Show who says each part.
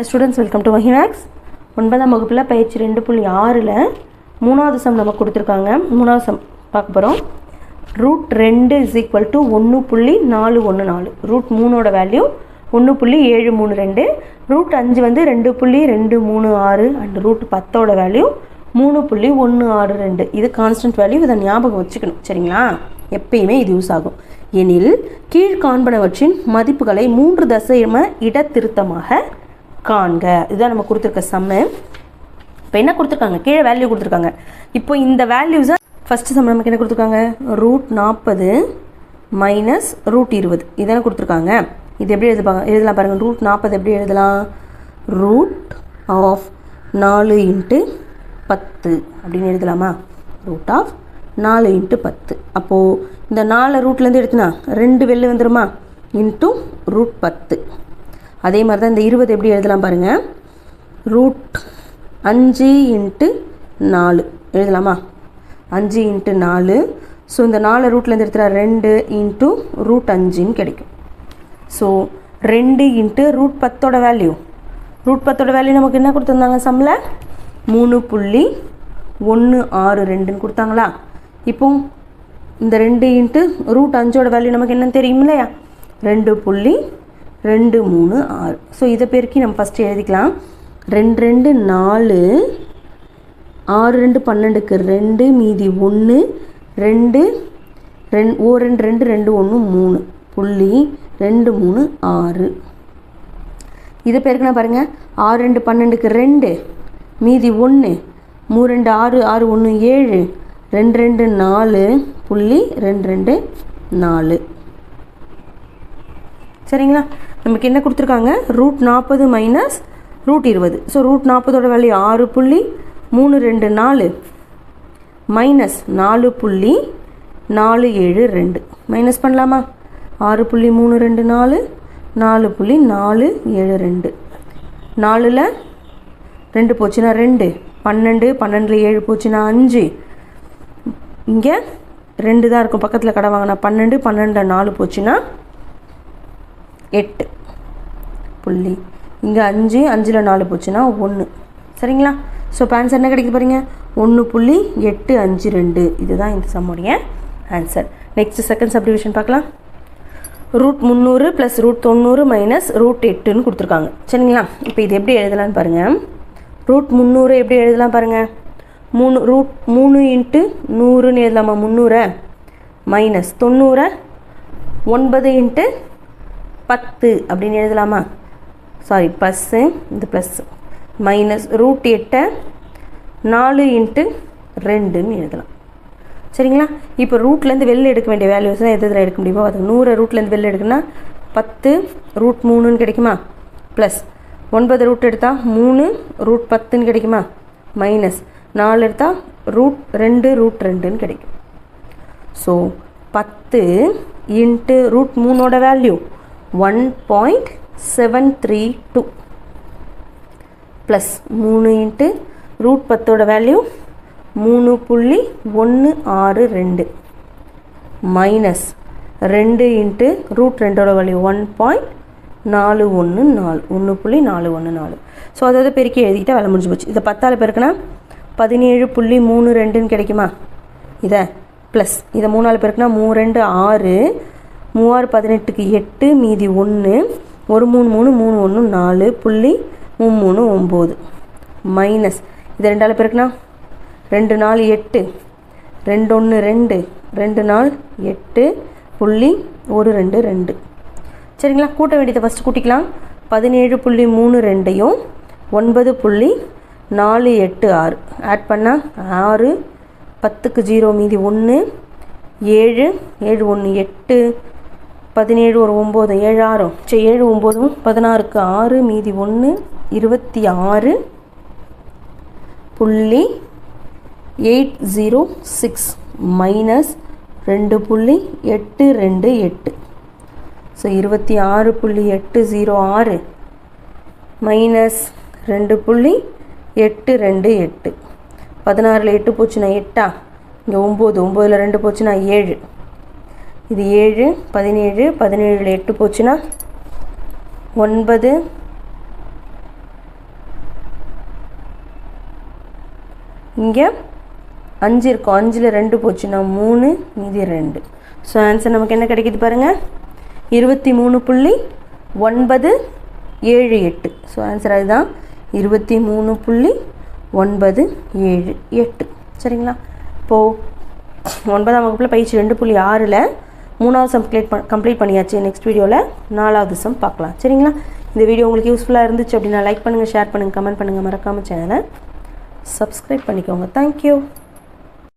Speaker 1: Students welcome to மஹிமேக்ஸ். 9ஆம் வகுப்பில் பயிற்சி 2.6ல் 3வது சம் நமக்கு கொடுத்துருக்காங்க. 3வது சம் பார்க்க போகிறோம். √2 = 1.414. √3 வேல்யூ 1.732, √5 வந்து 2.236 அண்ட் √10 வேல்யூ 3.162. இது கான்ஸ்டன்ட் வேல்யூ. இதை ஞாபகம் வச்சுக்கணும், சரிங்களா? எப்பயுமே இது யூஸ் ஆகும். எனில் கீழ்காண்பனவற்றின் மதிப்புகளை 3 தசம இடத்திருத்தமாக காண்க. இதுதான் நம்ம கொடுத்துருக்க சம்மு. இப்போ என்ன கொடுத்துருக்காங்க? கீழே வேல்யூ கொடுத்துருக்காங்க. இப்போ இந்த வேல்யூஸை ஃபஸ்ட்டு சம் நமக்கு என்ன கொடுத்துருக்காங்க? √40 - √20 இதான கொடுத்துருக்காங்க. இது எப்படி எழுதலாம் பாருங்கள். √40 எப்படி எழுதலாம்? √4 × 10 அப்படின்னு எழுதலாமா? √4 × 10. அப்போது இந்த 4 ரூட்லேருந்து எடுத்துனா 2 வெளில வந்துடுமா? இன்ட்டு √10. அதே மாதிரி தான் இந்த 20 எப்படி எழுதலாம் பாருங்கள். √5 × 4 எழுதலாமா? 5 × 4. ஸோ இந்த 4 ரூட்லேருந்து எடுத்துகிற 2 × √5 கிடைக்கும். So 2 × √10 value. √10 வேல்யூ நமக்கு என்ன கொடுத்துருந்தாங்க சம்மில்? 3.162 கொடுத்தாங்களா? இப்போ இந்த 2 × √5 வேல்யூ நமக்கு என்னன்னு தெரியும் இல்லையா? 2.236. ஸோ இதை பெருக்கி நம்ம ஃபஸ்ட்டு எழுதிக்கலாம். 2 2 4, 6 2 12க்கு 2, மீதி 1, 2 2 2 2 1 3.236. இதை பெருக்கினா பாருங்கள். 6 2 12க்கு 2, மீதி 1, 3 2 6 6 1 7, 2 2 4.224. சரிங்களா? நமக்கு என்ன கொடுத்துருக்காங்க? √40 - √20. So √40 value 6.324 -4.472. மைனஸ் பண்ணலாமா? 6.324 4.472. 4ல் 2 போச்சுன்னா 2, 12, 12ல் 7 போச்சுன்னா 5. இங்கே 2 தான் இருக்கும், பக்கத்தில் கடை வாங்கினா 12, 12ல் 4 போச்சுன்னா 8 புள்ளி. இங்கே 5, 5ல் 4 போச்சுன்னா 1. சரிங்களா? ஸோ இப்போ ஆன்சர் என்ன கிடைக்குது பாருங்க, 1.852. இதுதான் இந்த சம்முடைய ஆன்சர். நெக்ஸ்ட் செகண்ட் சப்டிவிஷன் பார்க்கலாம். √300 + √90 - √8ன்னு கொடுத்துருக்காங்க. சரிங்களா? இப்போ இது எப்படி எழுதலான்னு பாருங்கள். √300 எப்படி எழுதலாம் பாருங்கள். 3 × 100ன்னு எழுதலாமா? 300 - 90 9 × 10 அப்படின்னு எழுதலாமா? சாரி, ப்ளஸ்ஸு, இந்த ப்ளஸ் மைனஸ் √8 4 × 2ன்னு எழுதலாம். சரிங்களா? இப்போ ரூட்லேருந்து வெளில எடுக்க வேண்டிய வேல்யூஸ் தான் எது எடுக்க முடியுமோ அது. 100 ரூட்லேருந்து வெளில எடுக்குன்னா 10 √3ன்னு கிடைக்குமா? ப்ளஸ் 9 ரூட் எடுத்தால் 3 √10ன்னு கிடைக்குமா? மைனஸ் 4 எடுத்தால் √2 √2ன்னு கிடைக்கும். So 10 × √3 value 1.732 plus 3 × √10 value 3.162 minus 2 × √2 value 1.414. So அதாவது பெருக்கி எழுதிக்கிட்டால் வேலை முடிஞ்சு போச்சு. இதை 10ஆல் பெருக்கினா 17.32ன்னு கிடைக்குமா? இதை ப்ளஸ் இதை 3ஆல் பெருக்கினா 3 2 6, 3 18க்கு 8, மீதி 1, 1 3 3 3 1 4.339 மைனஸ் இதை 2ஆல் பெருக்கினா 2 4 8, 2 1 2, 2 4 8.122. சரிங்களா? கூட்ட வேண்டியதை ஃபஸ்ட்டு கூட்டிக்கலாம். 17.32யும் 9.486 ஆட் பண்ணால் 6, 10க்கு 0, மீதி 1, 7 7 1 8, 17 ஒரு 9, 7 6, 7 9 16க்கு 6, மீதி 1, 26.806 மைனஸ் 2.828. So 26.806 minus 2.828. 16ல் 8 போச்சுன்னா 8, இங்கே 9, 9ல் 2 போச்சுன்னா 7, இது 7, 17, 17ல் 8 போச்சுன்னா 9, இங்கே 5 இருக்கும், 5ல் 2 போச்சுன்னா 3, மீதி 2. ஸோ ஆன்சர் நமக்கு என்ன கிடைக்கிது பாருங்கள், 23.978. ஸோ ஆன்சர் அதுதான் 23.978. சரிங்களா? இப்போது 9ஆம் வகுப்பில் பயிற்சி 2.6ல் 3வது சம் கம்ப்ளீட் பண்ணியாச்சு. நெக்ஸ்ட் வீடியோவில் 4வது சம் பார்க்கலாம். சரிங்களா? இந்த வீடியோ உங்களுக்கு யூஸ்ஃபுல்லாக இருந்துச்சு அப்படின்னா லைக் பண்ணுங்கள், ஷேர் பண்ணுங்கள், கமெண்ட் பண்ணுங்கள், மறக்காமல் சேனலை சப்ஸ்கிரைப் பண்ணிக்கோங்க. தேங்க்யூ.